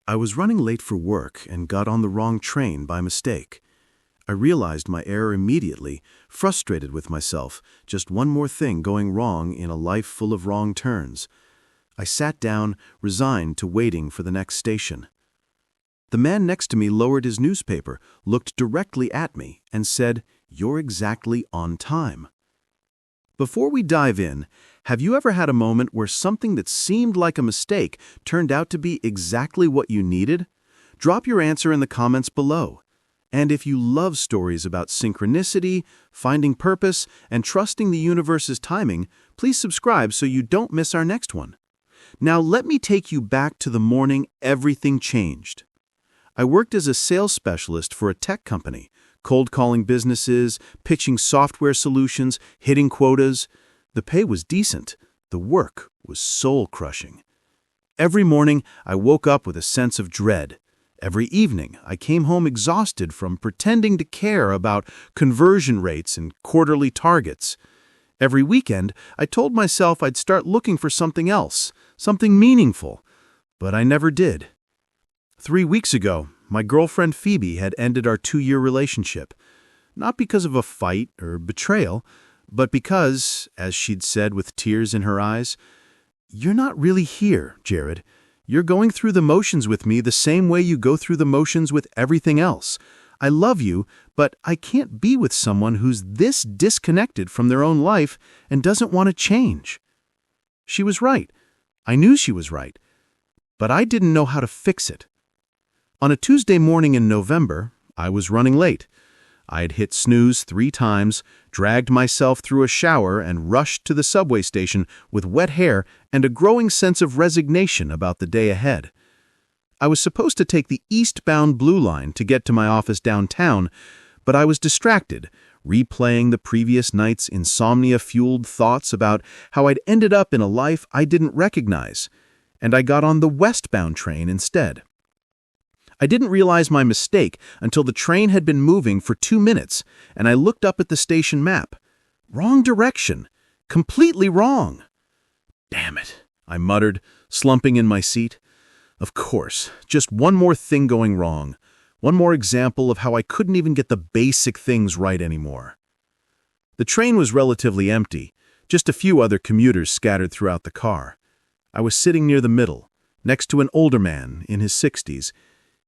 I was running late for work and got on the wrong train by mistake. I realized my error immediately, frustrated with myself, just one more thing going wrong in a life full of wrong turns. I sat down, resigned to waiting for the next station. The man next to me lowered his newspaper, looked directly at me, and said, "You're exactly on time." Before we dive in, have you ever had a moment where something that seemed like a mistake turned out to be exactly what you needed? Drop your answer in the comments below. And if you love stories about synchronicity, finding purpose, and trusting the universe's timing, please subscribe so you don't miss our next one. Now let me take you back to the morning everything changed. I worked as a sales specialist for a tech company, cold calling businesses, pitching software solutions, hitting quotas. The pay was decent. The work was soul-crushing. Every morning, I woke up with a sense of dread. Every evening, I came home exhausted from pretending to care about conversion rates and quarterly targets. Every weekend, I told myself I'd start looking for something else, something meaningful, but I never did. 3 weeks ago, my girlfriend Phoebe had ended our 2-year relationship, not because of a fight or betrayal, but because, as she'd said with tears in her eyes, "You're not really here, Jared. You're going through the motions with me the same way you go through the motions with everything else. I love you, but I can't be with someone who's this disconnected from their own life and doesn't want to change." She was right. I knew she was right, but I didn't know how to fix it. On a Tuesday morning in November, I was running late. I had hit snooze 3 times, dragged myself through a shower, and rushed to the subway station with wet hair and a growing sense of resignation about the day ahead. I was supposed to take the eastbound Blue Line to get to my office downtown, but I was distracted, replaying the previous night's insomnia-fueled thoughts about how I'd ended up in a life I didn't recognize, and I got on the westbound train instead. I didn't realize my mistake until the train had been moving for 2 minutes, and I looked up at the station map. Wrong direction. Completely wrong. "Damn it," I muttered, slumping in my seat. Of course, just one more thing going wrong. One more example of how I couldn't even get the basic things right anymore. The train was relatively empty, just a few other commuters scattered throughout the car. I was sitting near the middle, next to an older man in his 60s.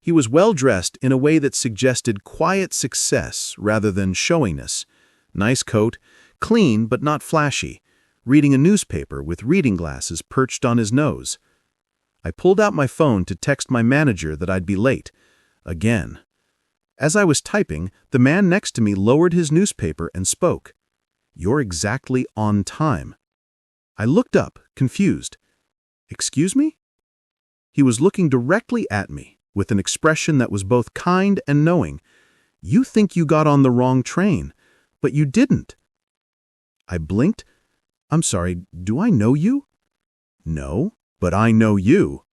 He was well-dressed in a way that suggested quiet success rather than showiness. Nice coat, clean but not flashy, reading a newspaper with reading glasses perched on his nose. I pulled out my phone to text my manager that I'd be late. Again. As I was typing, the man next to me lowered his newspaper and spoke. "You're exactly on time." I looked up, confused. "Excuse me?" He was looking directly at me, with an expression that was both kind and knowing. "You think you got on the wrong train, but you didn't." I blinked. "I'm sorry, do I know you?" "No, but I know you."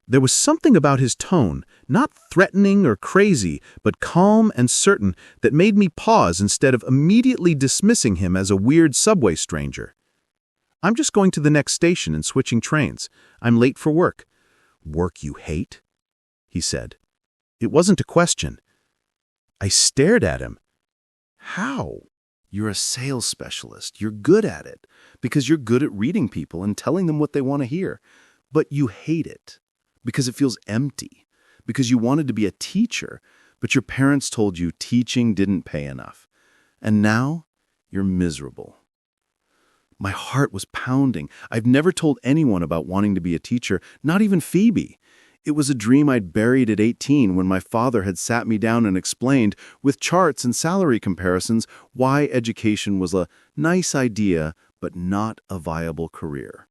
There was something about his tone, not threatening or crazy, but calm and certain, that made me pause instead of immediately dismissing him as a weird subway stranger. "I'm just going to the next station and switching trains. I'm late for work." "Work you hate?" he said. It wasn't a question. I stared at him. "How? You're a sales specialist. You're good at it because you're good at reading people and telling them what they want to hear. But you hate it because it feels empty, because you wanted to be a teacher, but your parents told you teaching didn't pay enough. And now you're miserable." My heart was pounding. I've never told anyone about wanting to be a teacher, not even Phoebe. It was a dream I'd buried at 18 when my father had sat me down and explained, with charts and salary comparisons, why education was a nice idea but not a viable career.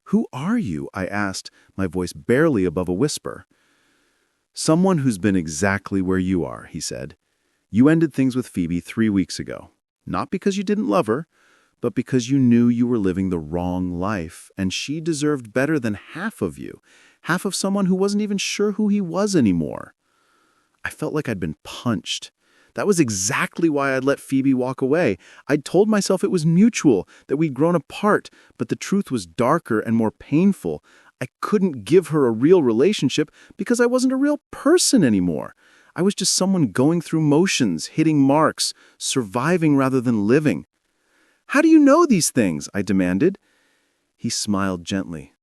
"Who are you?" I asked, my voice barely above a whisper. "Someone who's been exactly where you are," he said. "You ended things with Phoebe 3 weeks ago. Not because you didn't love her, but because you knew you were living the wrong life, and she deserved better than half of you, half of someone who wasn't even sure who he was anymore." I felt like I'd been punched. That was exactly why I'd let Phoebe walk away. I'd told myself it was mutual, that we'd grown apart, but the truth was darker and more painful. I couldn't give her a real relationship because I wasn't a real person anymore. I was just someone going through motions, hitting marks, surviving rather than living. "How do you know these things?" I demanded. He smiled gently.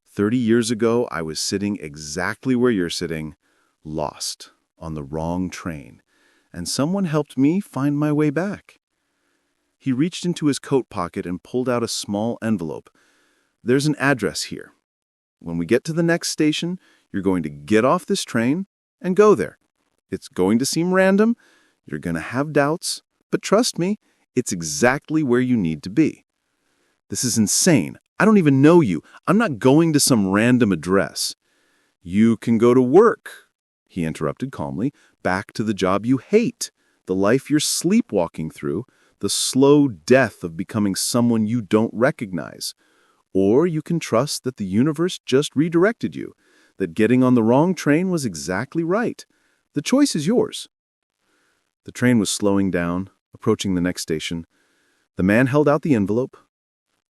30 years ago, I was sitting exactly where you're sitting, lost, on the wrong train, and someone helped me find my way back. He reached into his coat pocket and pulled out a small envelope. "There's an address here. When we get to the next station, you're going to get off this train and go there. It's going to seem random, you're going to have doubts, but trust me, it's exactly where you need to be." "This is insane. I don't even know you. I'm not going to some random address." "You can go to work," he interrupted calmly, "back to the job you hate, the life you're sleepwalking through, the slow death of becoming someone you don't recognize. Or you can trust that the universe just redirected you, that getting on the wrong train was exactly right. The choice is yours." The train was slowing down, approaching the next station. The man held out the envelope.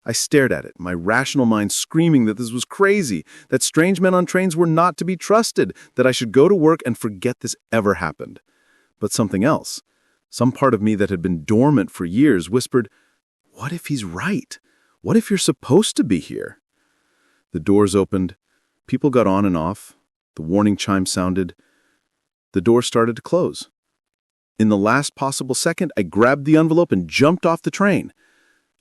I stared at it, my rational mind screaming that this was crazy, that strange men on trains were not to be trusted, that I should go to work and forget this ever happened. But something else, some part of me that had been dormant for years, whispered, "What if he's right? What if you're supposed to be here?" The doors opened. People got on and off. The warning chime sounded. The door started to close. In the last possible second, I grabbed the envelope and jumped off the train.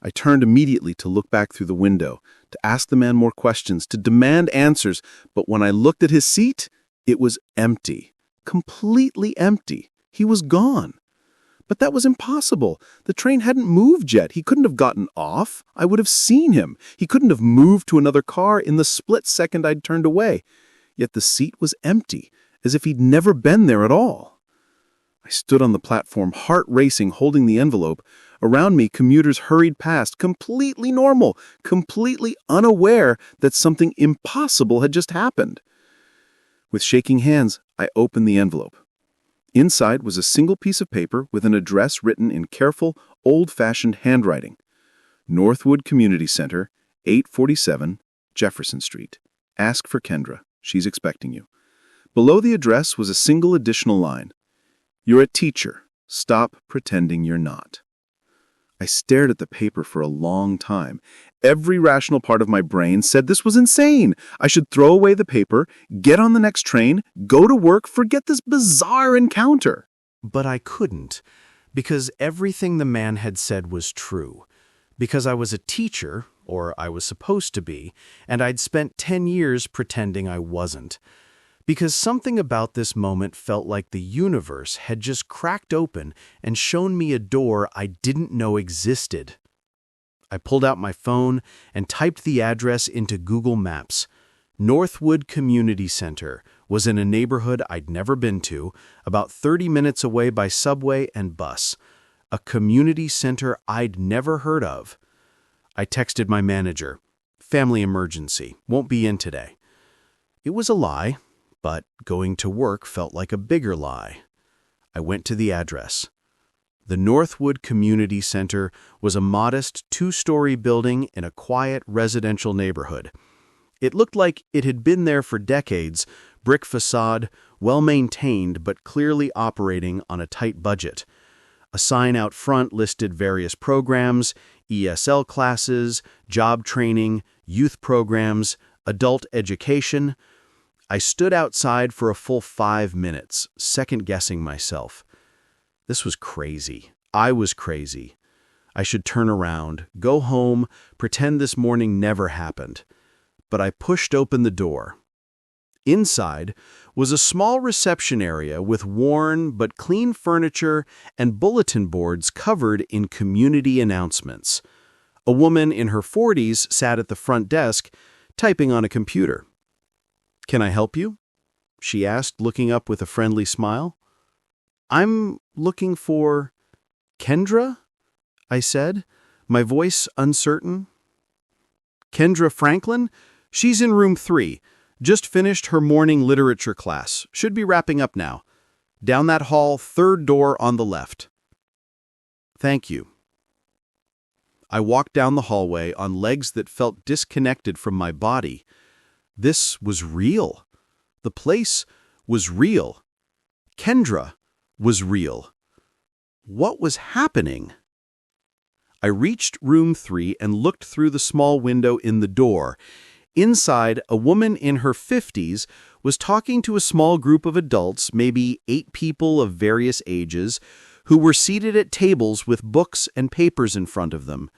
I turned immediately to look back through the window, to ask the man more questions, to demand answers, but when I looked at his seat, it was empty. Completely empty. He was gone. But that was impossible. The train hadn't moved yet. He couldn't have gotten off. I would have seen him. He couldn't have moved to another car in the split second I'd turned away. Yet the seat was empty, as if he'd never been there at all. I stood on the platform, heart racing, holding the envelope. Around me, commuters hurried past, completely normal, completely unaware that something impossible had just happened. With shaking hands, I opened the envelope. Inside was a single piece of paper with an address written in careful, old-fashioned handwriting. Northwood Community Center, 847 Jefferson Street. Ask for Kendra. She's expecting you. Below the address was a single additional line. You're a teacher. Stop pretending you're not. I stared at the paper for a long time. Every rational part of my brain said this was insane. I should throw away the paper, get on the next train, go to work, forget this bizarre encounter. But I couldn't, because everything the man had said was true. Because I was a teacher, or I was supposed to be, and I'd spent 10 years pretending I wasn't. Because something about this moment felt like the universe had just cracked open and shown me a door I didn't know existed. I pulled out my phone and typed the address into Google Maps. Northwood Community Center was in a neighborhood I'd never been to, about 30 minutes away by subway and bus. A community center I'd never heard of. I texted my manager. Family emergency. Won't be in today. It was a lie. But going to work felt like a bigger lie. I went to the address. The Northwood Community Center was a modest 2-story building in a quiet residential neighborhood. It looked like it had been there for decades, brick facade, well-maintained but clearly operating on a tight budget. A sign out front listed various programs, ESL classes, job training, youth programs, adult education. I stood outside for a full 5 minutes, second-guessing myself. This was crazy. I was crazy. I should turn around, go home, pretend this morning never happened. But I pushed open the door. Inside was a small reception area with worn but clean furniture and bulletin boards covered in community announcements. A woman in her 40s sat at the front desk, typing on a computer. "Can I help you?" she asked, looking up with a friendly smile. "I'm looking for Kendra," I said, my voice uncertain. "Kendra Franklin? She's in room 3. Just finished her morning literature class. Should be wrapping up now. Down that hall, 3rd door on the left." "Thank you." I walked down the hallway on legs that felt disconnected from my body. This was real. The place was real. Kendra was real. What was happening? I reached room 3 and looked through the small window in the door. Inside, a woman in her 50s was talking to a small group of adults, maybe 8 people of various ages, who were seated at tables with books and papers in front of them.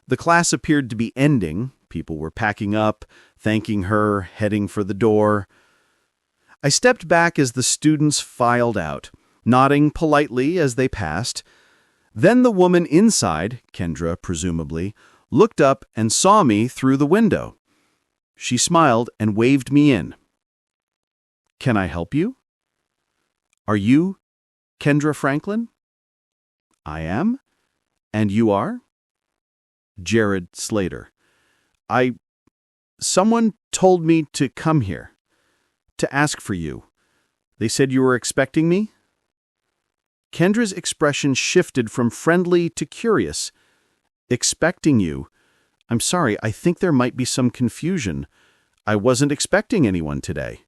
The class appeared to be ending. People were packing up, thanking her, heading for the door. I stepped back as the students filed out, nodding politely as they passed. Then the woman inside, Kendra presumably, looked up and saw me through the window. She smiled and waved me in. "Can I help you?" "Are you Kendra Franklin?" "I am. And you are?" "Jared Slater. Someone told me to come here, to ask for you. They said you were expecting me?" Kendra's expression shifted from friendly to curious. "Expecting you? I'm sorry, I think there might be some confusion. I wasn't expecting anyone today."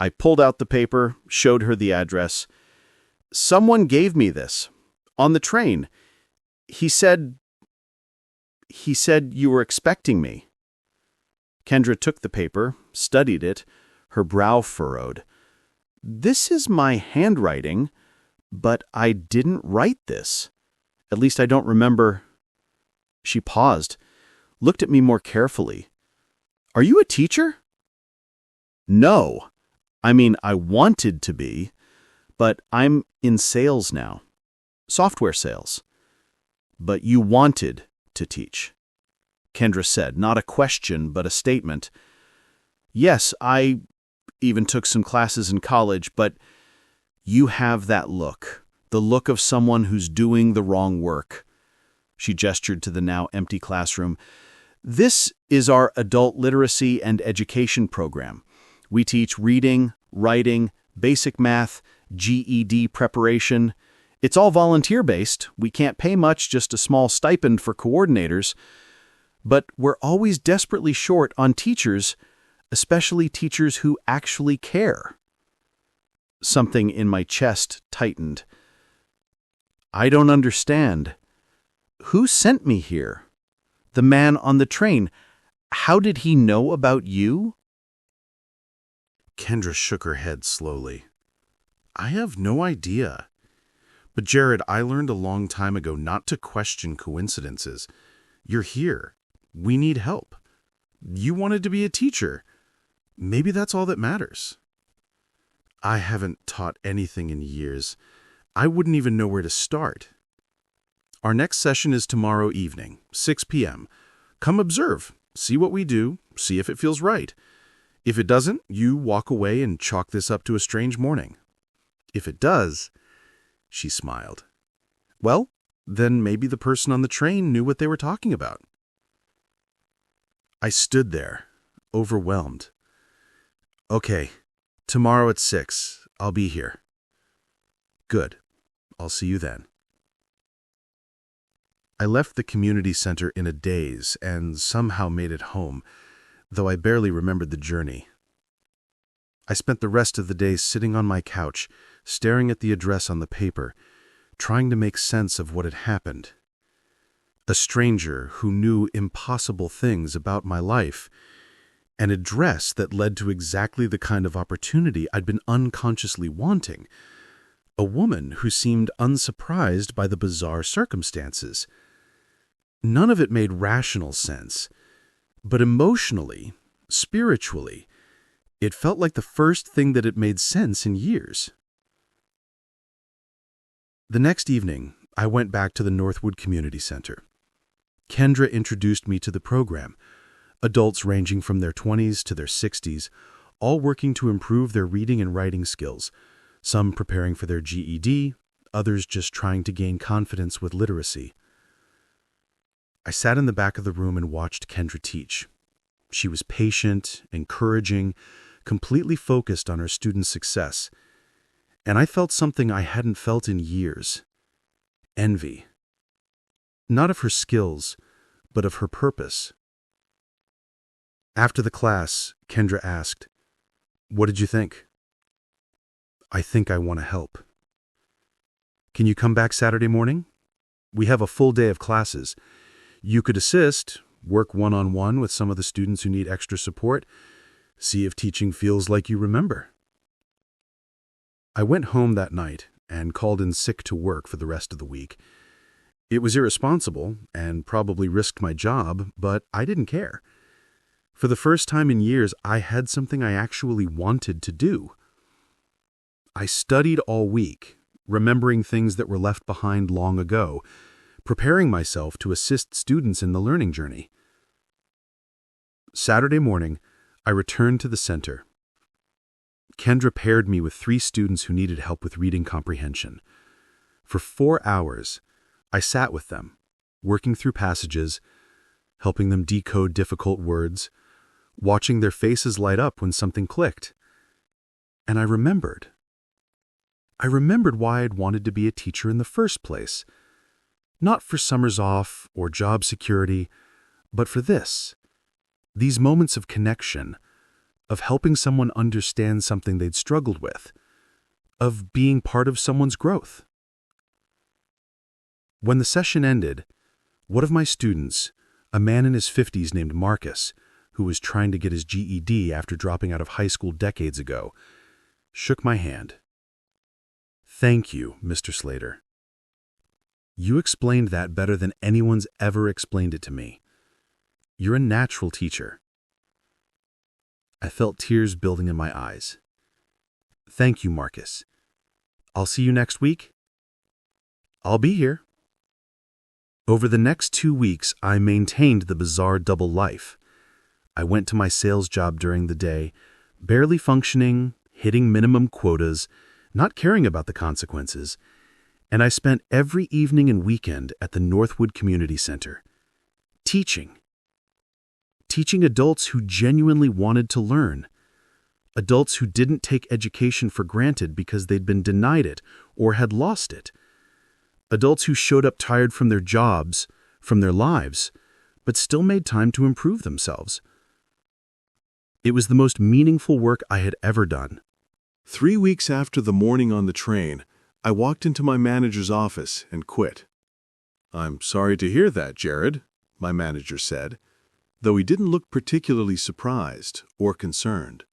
I pulled out the paper, showed her the address. "Someone gave me this. On the train. He said you were expecting me." Kendra took the paper, studied it, her brow furrowed. "This is my handwriting, but I didn't write this. At least I don't remember." She paused, looked at me more carefully. "Are you a teacher?" "No. I mean, I wanted to be, but I'm in sales now. Software sales." "But you wanted to teach," Kendra said, not a question, but a statement. "Yes, I even took some classes in college, but you have that look, the look of someone who's doing the wrong work." She gestured to the now empty classroom. "This is our adult literacy and education program. We teach reading, writing, basic math, GED preparation. It's all volunteer-based. We can't pay much, just a small stipend for coordinators. But we're always desperately short on teachers, especially teachers who actually care." Something in my chest tightened. "I don't understand. Who sent me here? The man on the train. How did he know about you?" Kendra shook her head slowly. "I have no idea. But Jared, I learned a long time ago not to question coincidences. You're here. We need help. You wanted to be a teacher. Maybe that's all that matters." "I haven't taught anything in years. I wouldn't even know where to start." "Our next session is tomorrow evening, 6 p.m. Come observe, see what we do, see if it feels right. If it doesn't, you walk away and chalk this up to a strange morning. If it does," she smiled, "well, then maybe the person on the train knew what they were talking about." I stood there, overwhelmed. "Okay, tomorrow at 6, I'll be here." "Good. I'll see you then." I left the community center in a daze and somehow made it home, though I barely remembered the journey. I spent the rest of the day sitting on my couch, staring at the address on the paper, trying to make sense of what had happened. A stranger who knew impossible things about my life, an address that led to exactly the kind of opportunity I'd been unconsciously wanting, a woman who seemed unsurprised by the bizarre circumstances. None of it made rational sense, but emotionally, spiritually, it felt like the first thing that had made sense in years. The next evening, I went back to the Northwood Community Center. Kendra introduced me to the program, adults ranging from their 20s to their 60s, all working to improve their reading and writing skills, some preparing for their GED, others just trying to gain confidence with literacy. I sat in the back of the room and watched Kendra teach. She was patient, encouraging, completely focused on her students' success, and I felt something I hadn't felt in years: envy. Not of her skills, but of her purpose. After the class, Kendra asked, "What did you think?" "I think I want to help." "Can you come back Saturday morning? We have a full day of classes. You could assist, work one-on-one with some of the students who need extra support, see if teaching feels like you remember." I went home that night and called in sick to work for the rest of the week. It was irresponsible and probably risked my job, but I didn't care. For the first time in years, I had something I actually wanted to do. I studied all week, remembering things that were left behind long ago, preparing myself to assist students in the learning journey. Saturday morning, I returned to the center. Kendra paired me with 3 students who needed help with reading comprehension. For 4 hours, I sat with them, working through passages, helping them decode difficult words, watching their faces light up when something clicked. And I remembered. I remembered why I'd wanted to be a teacher in the first place. Not for summers off or job security, but for this. These moments of connection, of helping someone understand something they'd struggled with, of being part of someone's growth. When the session ended, one of my students, a man in his 50s named Marcus, who was trying to get his GED after dropping out of high school decades ago, shook my hand. "Thank you, Mr. Slater. You explained that better than anyone's ever explained it to me. You're a natural teacher." I felt tears building in my eyes. "Thank you, Marcus. I'll see you next week." "I'll be here." Over the next 2 weeks, I maintained the bizarre double life. I went to my sales job during the day, barely functioning, hitting minimum quotas, not caring about the consequences, and I spent every evening and weekend at the Northwood Community Center, teaching adults who genuinely wanted to learn, adults who didn't take education for granted because they'd been denied it or had lost it, adults who showed up tired from their jobs, from their lives, but still made time to improve themselves. It was the most meaningful work I had ever done. 3 weeks after the morning on the train, I walked into my manager's office and quit. "I'm sorry to hear that, Jared," my manager said, though he didn't look particularly surprised or concerned.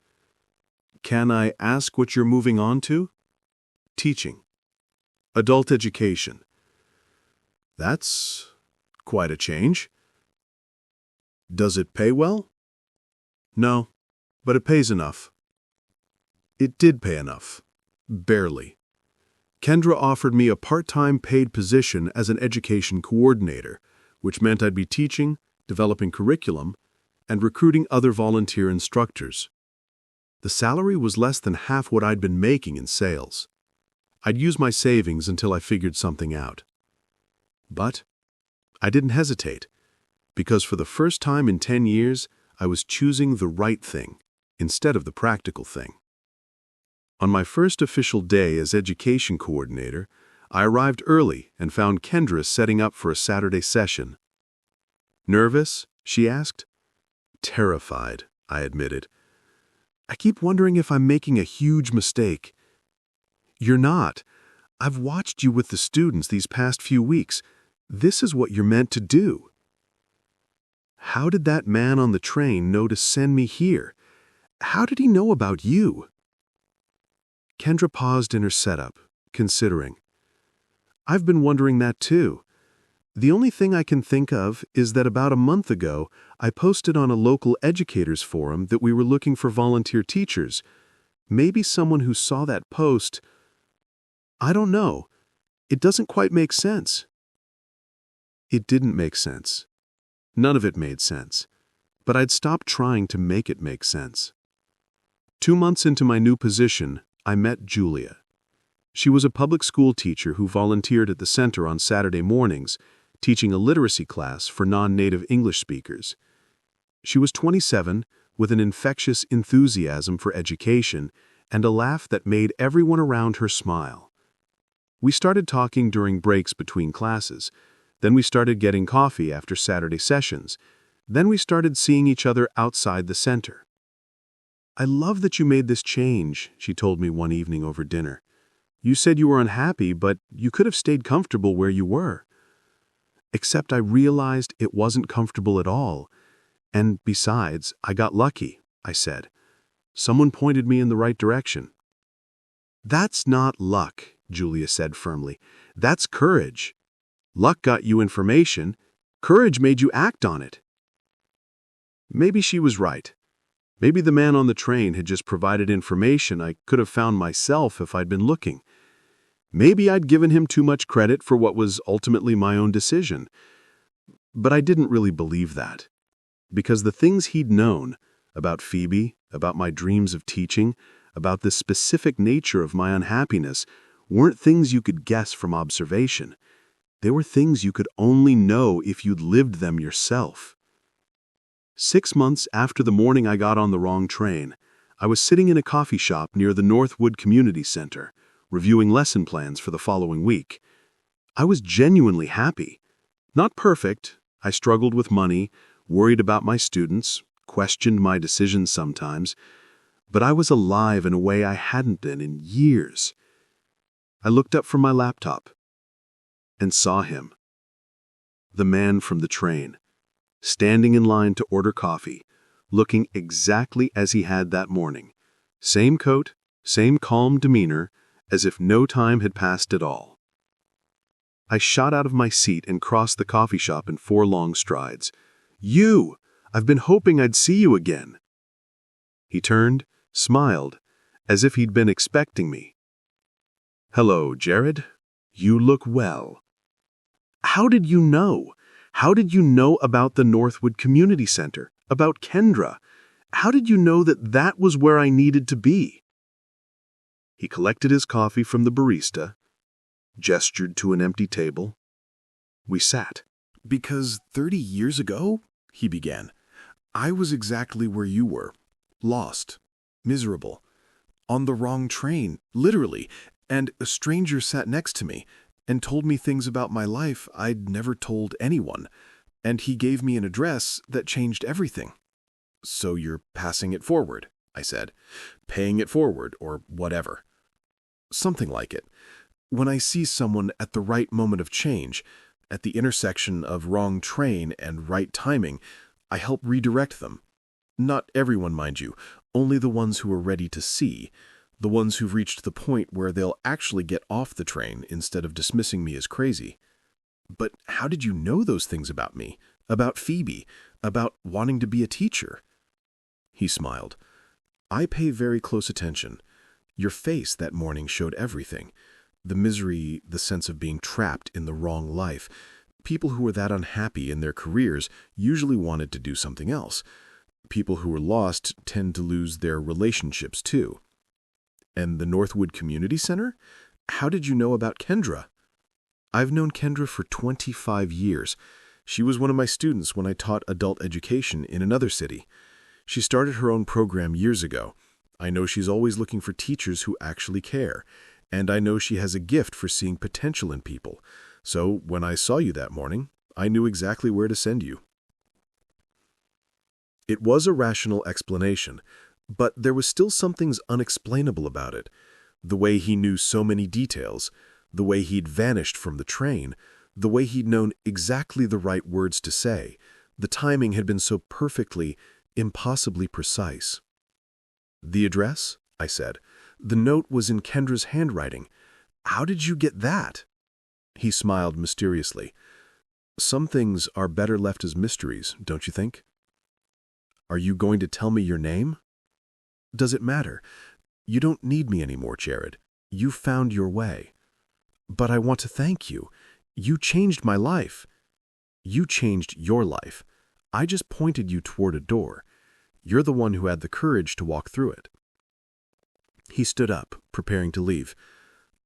"Can I ask what you're moving on to?" "Teaching. Adult education." "That's quite a change." "Does it pay well?" "No, but it pays enough." It did pay enough. Barely. Kendra offered me a part-time paid position as an education coordinator, which meant I'd be teaching, developing curriculum, and recruiting other volunteer instructors. The salary was less than half what I'd been making in sales. I'd use my savings until I figured something out. But I didn't hesitate, because for the first time in 10 years, I was choosing the right thing instead of the practical thing. On my first official day as education coordinator, I arrived early and found Kendra setting up for a Saturday session. "Nervous?" she asked. "Terrified," I admitted. "I keep wondering if I'm making a huge mistake." "You're not. I've watched you with the students these past few weeks. This is what you're meant to do." "How did that man on the train know to send me here? How did he know about you?" Kendra paused in her setup, considering. "I've been wondering that too. The only thing I can think of is that about a month ago, I posted on a local educators forum that we were looking for volunteer teachers. Maybe someone who saw that post. I don't know. It doesn't quite make sense." It didn't make sense. None of it made sense. But I'd stopped trying to make it make sense. 2 months into my new position, I met Julia. She was a public school teacher who volunteered at the center on Saturday mornings, teaching a literacy class for non-native English speakers. She was 27, with an infectious enthusiasm for education and a laugh that made everyone around her smile. We started talking during breaks between classes. Then we started getting coffee after Saturday sessions. Then we started seeing each other outside the center. "I love that you made this change," she told me one evening over dinner. "You said you were unhappy, but you could have stayed comfortable where you were." Except I realized it wasn't comfortable at all. "And besides, I got lucky," I said. "Someone pointed me in the right direction." "That's not luck," Julia said firmly. "That's courage. Luck got you information. Courage made you act on it." Maybe she was right. Maybe the man on the train had just provided information I could have found myself if I'd been looking. Maybe I'd given him too much credit for what was ultimately my own decision. But I didn't really believe that. Because the things he'd known about Phoebe, about my dreams of teaching, about the specific nature of my unhappiness, weren't things you could guess from observation. They were things you could only know if you'd lived them yourself. 6 months after the morning I got on the wrong train, I was sitting in a coffee shop near the Northwood Community Center, reviewing lesson plans for the following week. I was genuinely happy. Not perfect. I struggled with money, worried about my students, questioned my decisions sometimes, but I was alive in a way I hadn't been in years. I looked up from my laptop and saw him, the man from the train, standing in line to order coffee, looking exactly as he had that morning. Same coat, same calm demeanor, as if no time had passed at all. I shot out of my seat and crossed the coffee shop in 4 long strides. "You! I've been hoping I'd see you again." He turned, smiled, as if he'd been expecting me. "Hello, Jared. You look well." "How did you know? How did you know about the Northwood Community Center? About Kendra? How did you know that that was where I needed to be?" He collected his coffee from the barista, gestured to an empty table. We sat. "Because 30 years ago," he began, "I was exactly where you were. Lost. Miserable. On the wrong train, literally. And a stranger sat next to me and told me things about my life I'd never told anyone. And he gave me an address that changed everything." "So you're passing it forward," I said. "Paying it forward, or whatever." "Something like it. When I see someone at the right moment of change, at the intersection of wrong train and right timing, I help redirect them. Not everyone, mind you, only the ones who are ready to see, the ones who've reached the point where they'll actually get off the train instead of dismissing me as crazy." "But how did you know those things about me? About Phoebe? About wanting to be a teacher?" He smiled. "I pay very close attention. Your face that morning showed everything. The misery, the sense of being trapped in the wrong life. People who were that unhappy in their careers usually wanted to do something else. People who were lost tend to lose their relationships too." "And the Northwood Community Center? How did you know about Kendra?" "I've known Kendra for 25 years. She was one of my students when I taught adult education in another city. She started her own program years ago. I know she's always looking for teachers who actually care. And I know she has a gift for seeing potential in people. So when I saw you that morning, I knew exactly where to send you." It was a rational explanation, but there was still something unexplainable about it. The way he knew so many details, the way he'd vanished from the train, the way he'd known exactly the right words to say. The timing had been so perfectly, impossibly precise. "The address?" I said. "The note was in Kendra's handwriting. How did you get that?" He smiled mysteriously. "Some things are better left as mysteries, don't you think?" "Are you going to tell me your name?" "Does it matter? You don't need me anymore, Jared. You found your way." "But I want to thank you. You changed my life." "You changed your life. I just pointed you toward a door. You're the one who had the courage to walk through it." He stood up, preparing to leave.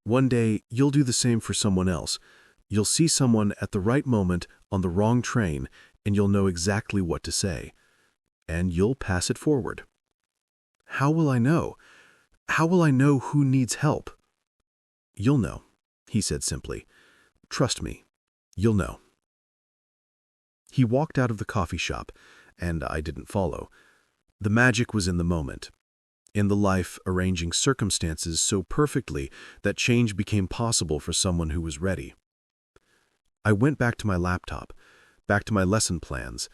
"One day, you'll do the same for someone else. You'll see someone at the right moment on the wrong train, and you'll know exactly what to say. And you'll pass it forward." "How will I know? How will I know who needs help?" "You'll know," he said simply. "Trust me, you'll know." He walked out of the coffee shop, and I didn't follow. The magic was in the moment, in the life arranging circumstances so perfectly that change became possible for someone who was ready. I went back to my laptop, back to my lesson plans,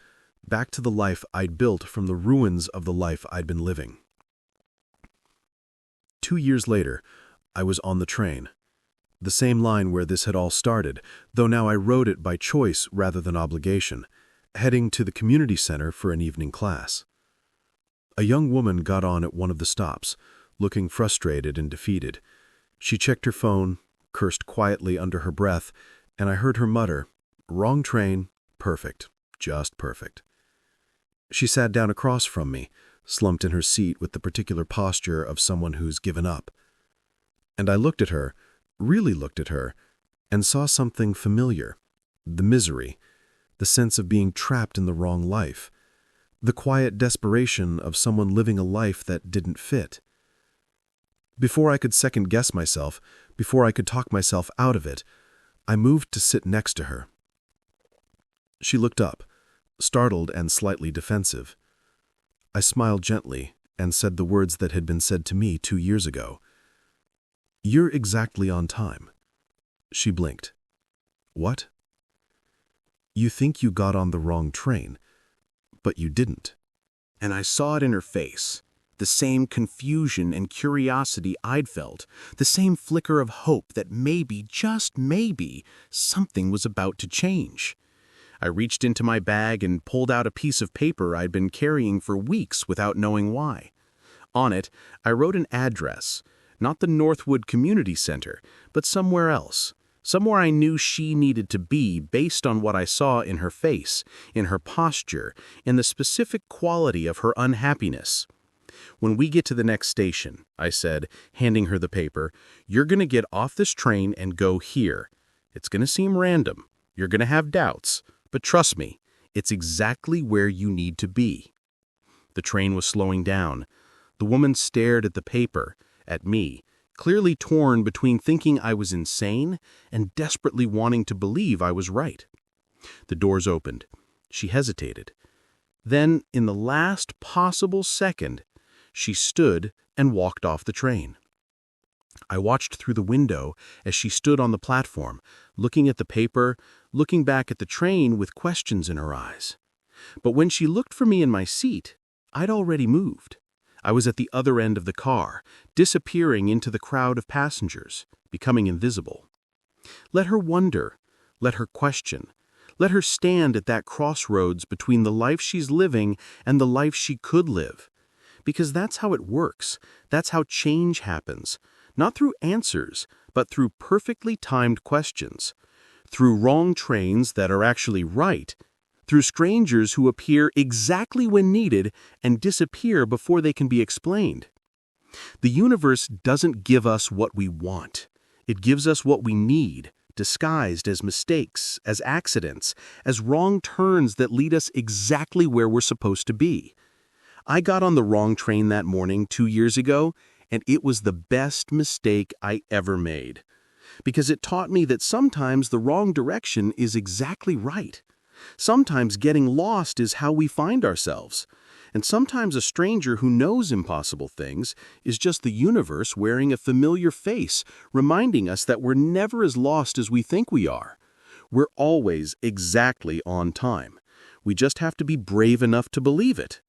back to the life I'd built from the ruins of the life I'd been living. 2 years later, I was on the train. The same line where this had all started, though now I rode it by choice rather than obligation, heading to the community center for an evening class. A young woman got on at one of the stops, looking frustrated and defeated. She checked her phone, cursed quietly under her breath, and I heard her mutter, "Wrong train, perfect, just perfect." She sat down across from me, slumped in her seat with the particular posture of someone who's given up. And I looked at her, really looked at her, and saw something familiar. The misery, the sense of being trapped in the wrong life, the quiet desperation of someone living a life that didn't fit. Before I could second-guess myself, before I could talk myself out of it, I moved to sit next to her. She looked up, startled and slightly defensive. I smiled gently and said the words that had been said to me 2 years ago. "You're exactly on time." She blinked. "What?" "You think you got on the wrong train, but you didn't." And I saw it in her face, the same confusion and curiosity I'd felt, the same flicker of hope that maybe, just maybe, something was about to change. I reached into my bag and pulled out a piece of paper I'd been carrying for weeks without knowing why. On it, I wrote an address, not the Northwood Community Center, but somewhere else, somewhere I knew she needed to be based on what I saw in her face, in her posture, in the specific quality of her unhappiness. "When we get to the next station," I said, handing her the paper, "you're going to get off this train and go here. It's going to seem random. You're going to have doubts. But trust me, it's exactly where you need to be." The train was slowing down. The woman stared at the paper, at me, clearly torn between thinking I was insane and desperately wanting to believe I was right. The doors opened. She hesitated. Then, in the last possible second, she stood and walked off the train. I watched through the window as she stood on the platform, looking at the paper, looking back at the train with questions in her eyes. But when she looked for me in my seat, I'd already moved. I was at the other end of the car, disappearing into the crowd of passengers, becoming invisible. Let her wonder, let her question, let her stand at that crossroads between the life she's living and the life she could live. Because that's how it works, that's how change happens. Not through answers, but through perfectly timed questions, through wrong trains that are actually right, through strangers who appear exactly when needed and disappear before they can be explained. The universe doesn't give us what we want. It gives us what we need, disguised as mistakes, as accidents, as wrong turns that lead us exactly where we're supposed to be. I got on the wrong train that morning 2 years ago, and it was the best mistake I ever made. Because it taught me that sometimes the wrong direction is exactly right. Sometimes getting lost is how we find ourselves. And sometimes a stranger who knows impossible things is just the universe wearing a familiar face, reminding us that we're never as lost as we think we are. We're always exactly on time. We just have to be brave enough to believe it.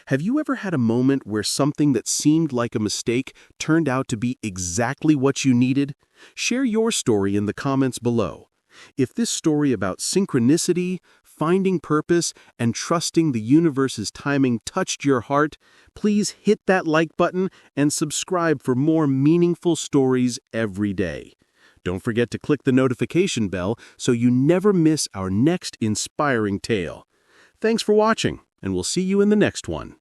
Have you ever had a moment where something that seemed like a mistake turned out to be exactly what you needed? Share your story in the comments below. If this story about synchronicity, finding purpose, and trusting the universe's timing touched your heart, please hit that like button and subscribe for more meaningful stories every day. Don't forget to click the notification bell so you never miss our next inspiring tale. Thanks for watching, and we'll see you in the next one.